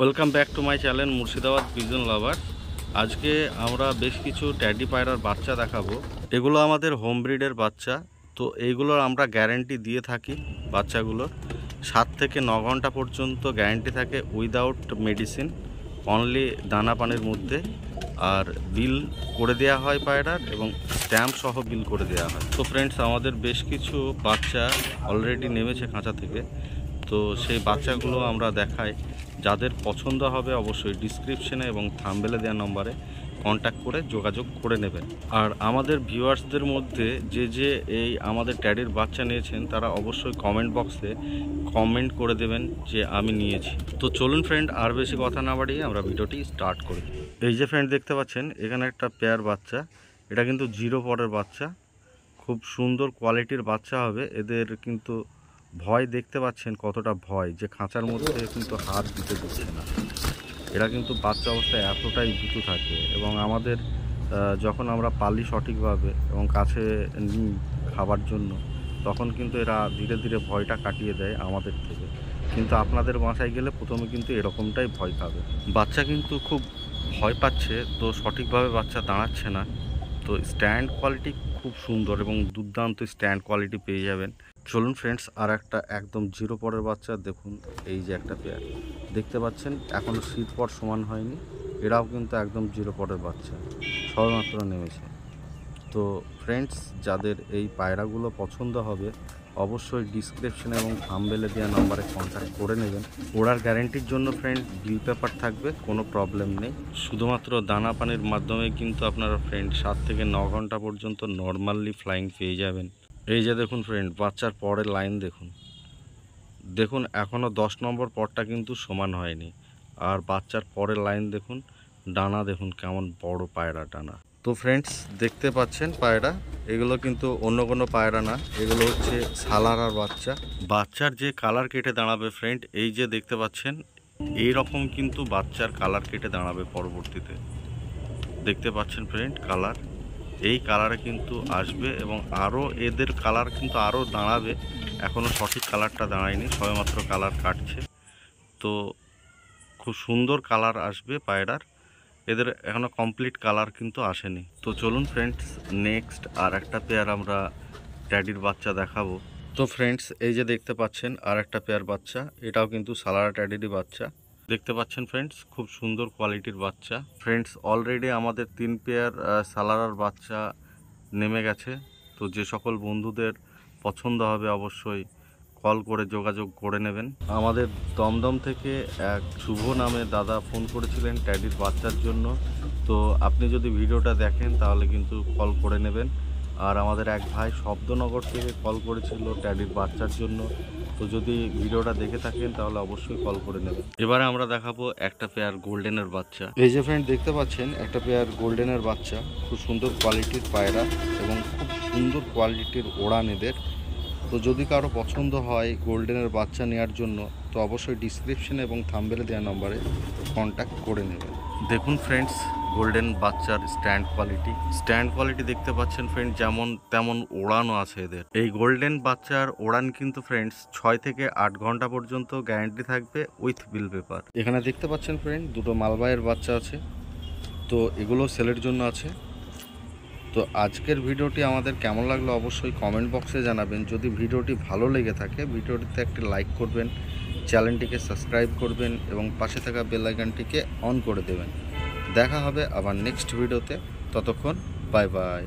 Welcome back to my channel Murshidabad pigeon লাভার। আজকে আমরা বেশ কিছু ট্যাডি পায়রার বাচ্চা দেখাবো। এগুলো আমাদের হোম ব্রিডের বাচ্চা। তো এইগুলোর আমরা গ্যারেন্টি দিয়ে থাকি। বাচ্চাগুলোর 7 থেকে 9 ঘন্টা পর্যন্ত গ্যারেন্টি থাকে উইদাউট মেডিসিন, অনলি দানা পানির মধ্যে। আর বিল করে দেওয়া হয় পায়রার এবং স্ট্যাম্প সহ বিল করে দেওয়া হয়। তো ফ্রেন্ডস, আমাদের বেশ কিছু বাচ্চা অলরেডি নেমেছে খাঁচা থেকে। তো সেই বাচ্চাগুলো আমরা দেখাই। যাদের পছন্দ হবে অবশ্যই ডিসক্রিপশনে এবং থাম্বনেলে দেওয়া নম্বরে কন্ট্যাক্ট করে যোগাযোগ করে নেবেন। আর আমাদের ভিউয়ার্সদের মধ্যে যে এই আমাদের ট্যাডির বাচ্চা নিয়েছেন তারা অবশ্যই কমেন্ট বক্সে কমেন্ট করে দেবেন যে আমি নিয়েছি। তো চলুন ফ্রেন্ড, আর বেশি কথা না বাড়িয়ে আমরা ভিডিওটি স্টার্ট করি। এই যে ফ্রেন্ড দেখতে পাচ্ছেন, এখানে একটা পেয়ার বাচ্চা। এটা কিন্তু 0 পরের বাচ্চা, খুব সুন্দর কোয়ালিটির বাচ্চা হবে। এদের কিন্তু ভয় দেখতে পাচ্ছেন কতটা ভয়, যে খাঁচার মধ্যে কিন্তু হাত দিতে দিচ্ছে না। এরা কিন্তু বাচ্চা অবস্থায় এতটাই ভীতু থাকে এবং আমাদের যখন আমরা পালি সঠিকভাবে এবং কাছে নিই খাবার জন্য, তখন কিন্তু এরা ধীরে ধীরে ভয়টা কাটিয়ে দেয় আমাদের থেকে। কিন্তু আপনাদের বাসায় গেলে প্রথমে কিন্তু এরকমটাই ভয় খাবে। বাচ্চা কিন্তু খুব ভয় পাচ্ছে, তো সঠিকভাবে বাচ্চা দাঁড়াচ্ছে না। তো স্ট্যান্ড কোয়ালিটি খুব সুন্দর এবং দুর্দান্ত স্ট্যান্ড কোয়ালিটি পেয়ে যাবেন। চলুন ফ্রেন্ডস, আর একটা একদম 0 পরের বাচ্চা দেখুন। এই যে একটা পেয়ার দেখতে পাচ্ছেন, এখনও শীত পর সমান হয়নি। এরাও কিন্তু একদম 0 পরের বাচ্চা, সবেমাত্র নেমেছে। তো ফ্রেন্ডস, যাদের এই পায়রাগুলো পছন্দ হবে অবশ্যই ডিসক্রিপশনে এবং থাম্বনেলে দেওয়া নম্বরে কন্ট্যাক্ট করে নেবেন। ওড়ার গ্যারেন্টির জন্য ফ্রেন্ড বিল পেপার থাকবে, কোনো প্রবলেম নেই। শুধুমাত্র দানা পানির মাধ্যমে কিন্তু আপনারা ফ্রেন্ড 7 থেকে 9 ঘন্টা পর্যন্ত নর্মালি ফ্লাইং পেয়ে যাবেন। এই যে দেখুন ফ্রেন্ড, বাচ্চার পরের লাইন দেখুন। দেখুন এখনও 10 নম্বর পরটা কিন্তু সমান হয়নি। আর বাচ্চার পরের লাইন দেখুন, ডানা দেখুন কেমন বড় পায়রা ডানা। তো ফ্রেন্ডস, দেখতে পাচ্ছেন পায়রা, এগুলো কিন্তু অন্য কোনো পায়রা না, এগুলো হচ্ছে সালারার বাচ্চা। বাচ্চার যে কালার কেটে দাঁড়াবে ফ্রেন্ড, এই যে দেখতে পাচ্ছেন এই রকম কিন্তু বাচ্চার কালার কেটে দাঁড়াবে পরবর্তীতে। দেখতে পাচ্ছেন ফ্রেন্ড কালার, এই কালারে কিন্তু আসবে এবং আরও এদের কালার কিন্তু আরও দাঁড়াবে। এখনও সঠিক কালারটা দাঁড়ায়নি, সবেমাত্র কালার কাটছে। তো খুব সুন্দর কালার আসবে পায়রার, এদের এখনও কমপ্লিট কালার কিন্তু আসেনি। তো চলুন ফ্রেন্ডস, নেক্সট আর একটা পেয়ার আমরা ট্যাডির বাচ্চা দেখাবো। তো ফ্রেন্ডস, এই যে দেখতে পাচ্ছেন আর একটা পেয়ার বাচ্চা, এটাও কিন্তু সালারা ট্যাডিরই বাচ্চা। দেখতে পাচ্ছেন ফ্রেন্ডস, খুব সুন্দর কোয়ালিটির বাচ্চা। ফ্রেন্ডস, অলরেডি আমাদের 3 পেয়ার সালারার বাচ্চা নেমে গেছে। তো যে সকল বন্ধুদের পছন্দ হবে অবশ্যই কল করে যোগাযোগ করে নেবেন। আমাদের দমদম থেকে এক শুভ নামে দাদা ফোন করেছিলেন ট্যাডির বাচ্চার জন্য। তো আপনি যদি ভিডিওটা দেখেন তাহলে কিন্তু কল করে নেবেন। আর আমাদের এক ভাই শব্দনগর থেকে কল করেছিল ট্যাডির বাচ্চার জন্য। তো যদি ভিডিওটা দেখে থাকেন তাহলে অবশ্যই কল করে নেবেন। এবারে আমরা দেখাবো একটা পেয়ার গোল্ডেনের বাচ্চা। এই যে ফ্রেন্ড দেখতে পাচ্ছেন একটা পেয়ার গোল্ডেনের বাচ্চা, খুব সুন্দর কোয়ালিটির পায়রা এবং খুব সুন্দর কোয়ালিটির ওড়ান এদের। তো যদি কারো পছন্দ হয় গোল্ডেনের বাচ্চা নেওয়ার জন্য, তো অবশ্যই ডিসক্রিপশনে এবং থাম্বনেলে দেওয়া নম্বরে কন্ট্যাক্ট করে নেবেন। দেখুন ফ্রেন্ডস, গোল্ডেন বাচ্চার স্ট্যান্ড কোয়ালিটি দেখতে পাচ্ছেন ফ্রেন্ড, যেমন তেমন ওড়ানও আছে এদের। এই গোল্ডেন বাচ্চার ওড়ান কিন্তু ফ্রেন্ডস 6 থেকে 8 ঘন্টা পর্যন্ত গ্যারান্টি থাকবে উইথ বিল পেপার। এখানে দেখতে পাচ্ছেন ফ্রেন্ড দুটো মালবাইয়ের বাচ্চা আছে, তো এগুলো সেলের জন্য আছে। তো আজকের ভিডিওটি আমাদের কেমন লাগলো অবশ্যই কমেন্ট বক্সে জানাবেন। যদি ভিডিওটি ভালো লেগে থাকে ভিডিওটিতে একটি লাইক করবেন, চ্যানেলটিকে সাবস্ক্রাইব করবেন এবং পাশে থাকা বেল আইকনটিকে অন করে দেবেন। দেখা হবে আবার নেক্সট ভিডিওতে, ততক্ষণ বাই বাই।